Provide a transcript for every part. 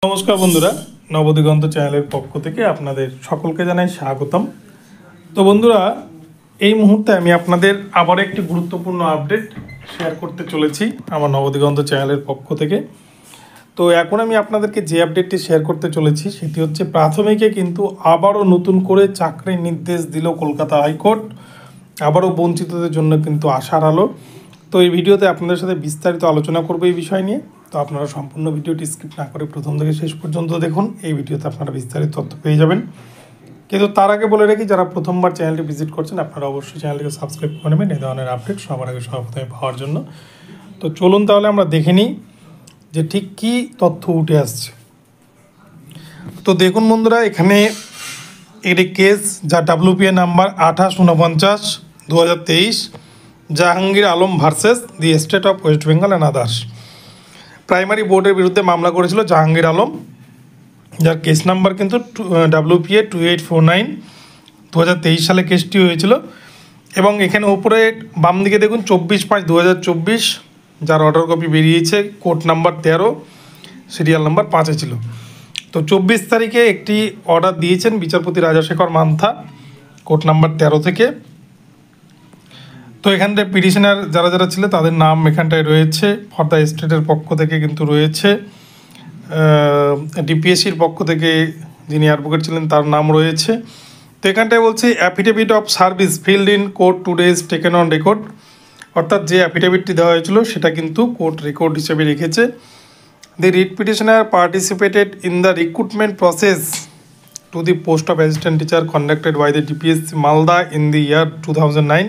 নমস্কার বন্ধুরা, নবদিগন্ত চ্যানেলের পক্ষ থেকে আপনাদের সকলকে জানাই স্বাগতম। তো বন্ধুরা, এই মুহূর্তে আমি আপনাদের আবার একটি গুরুত্বপূর্ণ আপডেট শেয়ার করতে চলেছি আমার নবদিগন্ত চ্যানেলের পক্ষ থেকে। তো এখন আমি আপনাদেরকে যে আপডেটটি শেয়ার করতে চলেছি সেটি হচ্ছে প্রাথমিকে কিন্তু আবারও নতুন করে চাকরির নির্দেশ দিল কলকাতা হাইকোর্ট। আবারও বঞ্চিতদের জন্য কিন্তু আশার আলো। তো এই ভিডিওতে আপনাদের সাথে বিস্তারিত আলোচনা করবো এই বিষয় নিয়ে। তো আপনারা সম্পূর্ণ ভিডিওটি স্কিপ না করে প্রথম থেকে শেষ পর্যন্ত দেখুন। এই ভিডিওতে আপনারা বিস্তারিত তথ্য পেয়ে যাবেন। কিন্তু তার আগে বলে রাখি, যারা প্রথমবার চ্যানেলটি ভিজিট করছেন আপনারা অবশ্যই চ্যানেলটিকে সাবস্ক্রাইব করে নেবেন এই ধরনের আপডেট সবার আগে সর্বপ্রথমে পাওয়ার জন্য। তো চলুন তাহলে আমরা দেখে নিই যে ঠিক কী তথ্য উঠে আসছে। তো দেখুন বন্ধুরা, এখানে একটি কেস যা WPA number 2849/2023 Jahangir Alam versus the state of West Bengal and others. Primary বোর্ডের বিরুদ্ধে মামলা করেছিল জাহাঙ্গীর আলম, যার কেস নাম্বার কিন্তু WPA 2849/2023 সালে কেসটি হয়েছিল। এবং এখানে উপরে বাম দিকে দেখুন 24/5/2024, যার অর্ডার কপি বেরিয়েছে, কোর্ট নাম্বার 13, সিরিয়াল নাম্বার 5-এ ছিল। তো 24 তারিখে একটি অর্ডার দিয়েছেন বিচারপতি রাজাশেখর মান্থা কোর্ট নাম্বার 13 থেকে। তো এখানটায় পিটিশনার যারা যারা ছিল তাদের নাম এখানটায় রয়েছে। ফর দ্য স্টেটের পক্ষ থেকে কিন্তু রয়েছে, ডিপিএসসির পক্ষ থেকে যিনি অ্যাডভোকেট ছিলেন তার নাম রয়েছে। তো এখানটায় বলছে affidavit of service field in court today's taken on record, অর্থাৎ যে অ্যাফিডেভিটটি দেওয়া হয়েছিল সেটা কিন্তু কোর্ট রেকর্ড হিসেবে রেখেছে। The writ petitioner participated in the recruitment process to the post of assistant teacher conducted by the DPSC Malda in the year 2009.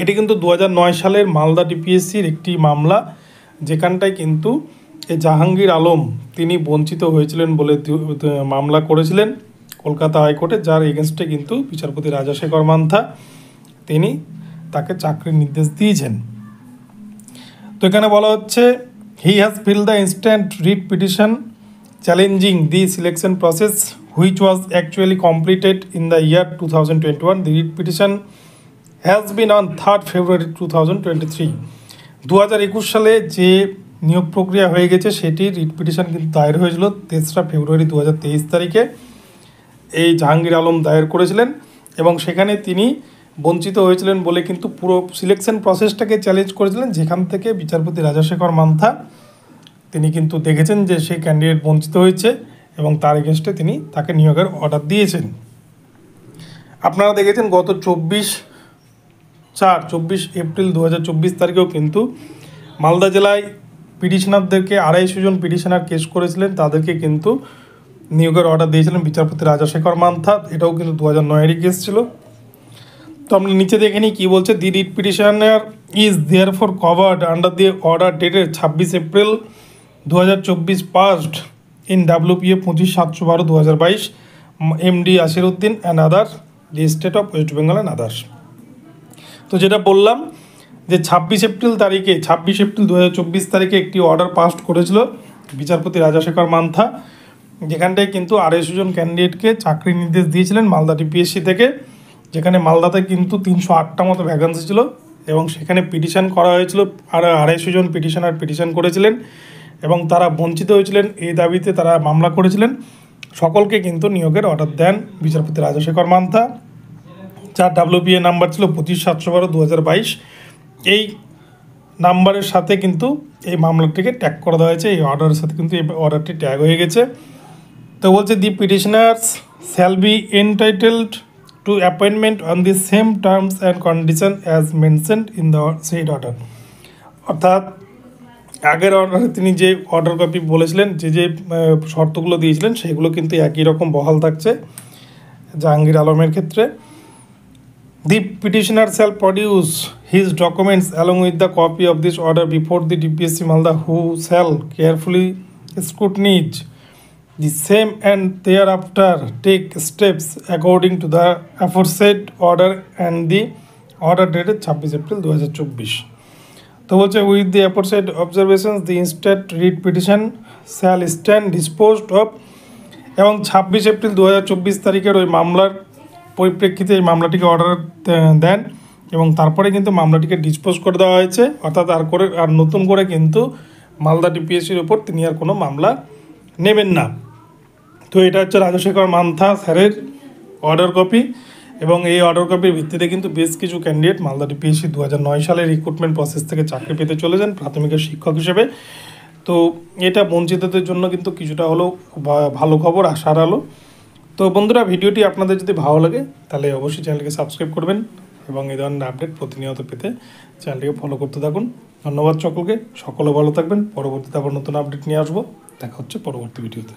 এটি কিন্তু 2009 সালের মালদা ডিপিএসসির একটি মামলা, যেখানটায় কিন্তু এই জাহাঙ্গীর আলম তিনি বঞ্চিত হয়েছিলেন বলে মামলা করেছিলেন কলকাতা হাইকোর্টে, যার এগেনস্টে কিন্তু বিচারপতি রাজাশেখর মান্থা তিনি তাকে চাকরির নির্দেশ দিয়েছেন। তো এখানে বলা হচ্ছে he has filled the instant writ petition challenging the selection process which was actually completed in the year 2021. The writ petition has been on 3rd February 2023. 2021 সালে যে নিয়োগ প্রক্রিয়া হয়ে গেছে সেটি রিট পিটিশন কিন্তু দায়ের হয়েছিল 3রা ফেব্রুয়ারি 2023 তারিখে। এই জাহাঙ্গীর আলম দায়ের করেছিলেন এবং সেখানে তিনি বঞ্চিত হয়েছিলেন বলে কিন্তু পুরো সিলেকশন প্রসেসটাকে চ্যালেঞ্জ করেছিলেন, যেখান থেকে বিচারপতি রাজাশেখর মান্থা তিনি কিন্তু দেখেছেন যে সেই ক্যান্ডিডেট বঞ্চিত হয়েছে এবং তার এগেনস্টে তিনি তাকে নিয়োগের অর্ডার দিয়েছেন। আপনারা দেখেছেন গত 24 এপ্রিল 2024 তারিখেও কিন্তু মালদা জেলায় পিটিশনারদেরকে 250 জন পিটিশনার কেস করেছিলেন, তাদেরকে কিন্তু নিয়োগের অর্ডার দিয়েছিলেন বিচারপতি রাজাশেখর মান্থা। এটাও কিন্তু 2009-এরই কেস ছিল। তো আমরা নিচে দেখে নিই কী বলছে। The writ petitioner is therefore covered under the order dated 26 April 2024 passed in WPA 25/7/2022 MD Asiruddin and others, the state of West Bengal and others. তো যেটা বললাম যে 26 এপ্রিল 2024 তারিখে একটি অর্ডার পাস্ট করেছিল বিচারপতি রাজাশেখর মান্থা, যেখানটায় কিন্তু 250 জন ক্যান্ডিডেটকে চাকরির নির্দেশ দিয়েছিলেন মালদা ডিপিএসসি থেকে, যেখানে মালদাতে কিন্তু 308টা মতো ভ্যাকান্সি ছিল এবং সেখানে পিটিশন করা হয়েছিল। আর 250 জন পিটিশনার পিটিশন করেছিলেন এবং তারা বঞ্চিত হয়েছিলেন এই দাবিতে তারা মামলা করেছিলেন। সকলকে কিন্তু নিয়োগের অর্ডার দেন বিচারপতি রাজাশেখর মান্থা, যার WPA নাম্বার ছিল 25/7/2022। এই নাম্বারের সাথে কিন্তু এই মামলাটিকে ট্যাগ করে দেওয়া হয়েছে, এই অর্ডারের সাথে কিন্তু এই অর্ডারটি ট্যাগ হয়ে গেছে। তো বলছে the petitioners shall be entitled to appointment on the same terms and condition as mentioned in the said order. অর্থাৎ আগের অর্ডারে তিনি যে অর্ডার কপি বলেছিলেন, যে শর্তগুলো দিয়েছিলেন সেগুলো কিন্তু একই রকম বহাল থাকছে জাহাঙ্গীর আলমের ক্ষেত্রে। The petitioner shall produce his documents along with the copy of this order before the DPSC Malda, who shall carefully scrutinise the same and thereafter take steps according to the aforesaid order and the order dated 26 April 2024. তো বলছে with the aforesaid observations the instant writ petition shall stand disposed of, এবং 26 April 2024 তারিখের ওই মামলার পরিপ্রেক্ষিতে এই মামলাটিকে order দেন এবং তারপরে কিন্তু মামলাটিকে ডিসপোজ করে দেওয়া হয়েছে। অর্থাৎ আর নতুন করে কিন্তু মালদা ডিপিএসসির ওপর তিনি আর কোনো মামলা নেবেন না। তো এটা হচ্ছে রাজশেখর মান্থা স্যারের অর্ডার কপি, এবং এই অর্ডার কপির ভিত্তিতে কিন্তু বেশ কিছু ক্যান্ডিডেট মালদা ডিপিএসসি 2009 সালের রিক্রুটমেন্ট প্রসেস থেকে চাকরি পেতে চলেছেন প্রাথমিকের শিক্ষক হিসেবে। তো এটা বঞ্চিতদের জন্য কিন্তু কিছুটা হলেও ভালো খবর, আশার আলো। তো বন্ধুরা, ভিডিওটি আপনাদের যদি ভালো লাগে তাহলে অবশ্যই চ্যানেলকে সাবস্ক্রাইব করবেন এবং এই ধরনের আপডেট প্রতিনিয়ত পেতে চ্যানেলটিকে ফলো করতে থাকুন। ধন্যবাদ সকলকে, সকলে ভালো থাকবেন। পরবর্তীতে আবার নতুন আপডেট নিয়ে আসবো। দেখা হচ্ছে পরবর্তী ভিডিওতে।